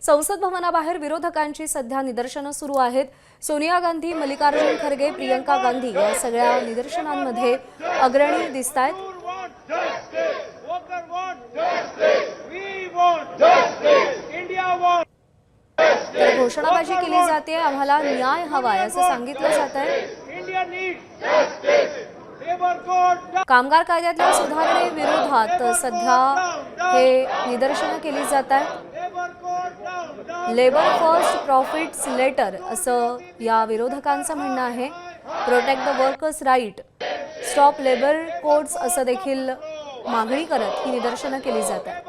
संसद भवनाबाहेर विरोधकांची सध्या निदर्शनं सुरू आहेत। सोनिया गांधी, मल्लिकार्जुन खरगे, प्रियंका गांधी या सगळ्या निदर्शनांमध्ये अग्रणी दिसतायत। तर घोषणाबाजी केली जाते, आम्हाला न्याय हवाय असं सांगितलं जात आहे। कामगार कायद्यातल्या सुधारणेविरोधात सध्या हे निदर्शनं केली जात आहेत। लेबर फर्स्ट प्रॉफिट्स लेटर असं या विरोधकांचं म्हणणं आहे। Protect the workers right, stop labour codes असं देखील मागणी करत ही निदर्शनं केली जात आहेत।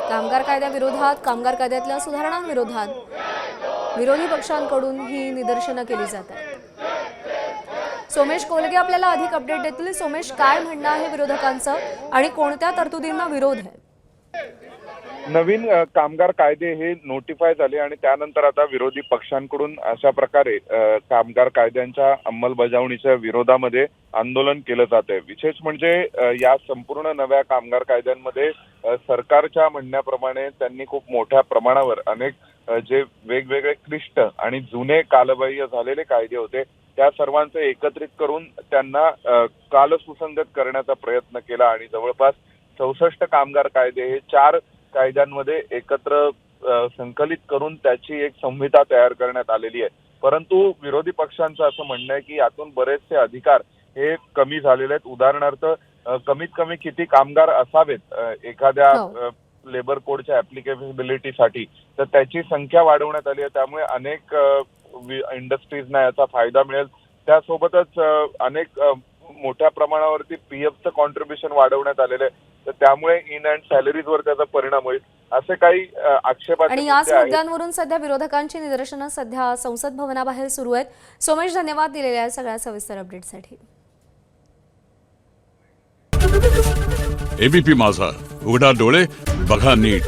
कामगार कायद्याविरोधात, कामगार कायद्यातल्या सुधारणांविरोधात विरोधी पक्षांकडून ही निदर्शनं केली जात आहेत। सोमेश कोलगे आपल्याला अधिक अपडेट देतील। सोमेश, काय म्हणणं आहे विरोधकांचं आणि कोणत्या तरतुदींना विरोध आहे? नवीन कामगार कायदे हे नोटिफाय झाले आणि त्यानंतर आता विरोधी पक्षांकडून अशा प्रकारे कामगार कायद्यांच्या अंमलबजावणीच्या विरोधामध्ये आंदोलन केलं जात आहे। विशेष म्हणजे या संपूर्ण नव्या कामगार कायद्यांमध्ये सरकारच्या म्हणण्याप्रमाणे त्यांनी खूप मोठ्या प्रमाणावर अनेक जे वेगवेगळे क्लिष्ट आणि जुने कालबाह्य झालेले कायदे होते त्या सर्वांचे एकत्रित करून त्यांना कालसुसंगत करण्याचा प्रयत्न केला आणि जवळपास 64 कामगार कायदे हे 4 कायद्यांमध्ये एकत्र संकलित करून त्याची एक संहिता तयार करण्यात आलेली आहे। परंतु विरोधी पक्षांचं असं म्हणणं आहे की यातून बरेचसे अधिकार हे कमी झालेले आहेत। उदाहरणार्थ कमीत कमी किती कामगार असावेत एखाद्या लेबर कोडच्या ऍप्लिकेबिलिटीसाठी, तर त्याची संख्या वाढवण्यात आली आहे। त्यामुळे अनेक इंडस्ट्रीजना याचा फायदा मिळेल। त्यासोबतच अनेक मोठ्या प्रमाणावरती पीएफचं कॉन्ट्रीब्युशन वाढवण्यात आलेलं आहे, तर त्यामुळे इन अँड सॅलरीजवर त्याचा परिणाम होईल असे काही आक्षेपार्ह आणि याच मुद्द्यांवरून सध्या विरोधकांची निदर्शनं सध्या संसद भवनाबाहेर सुरू आहेत। सोमेश, धन्यवाद दिलेल्या सगळ्या सविस्तर अपडेटसाठी। एबीपी माझा, उघडा डोळे बघा नीट।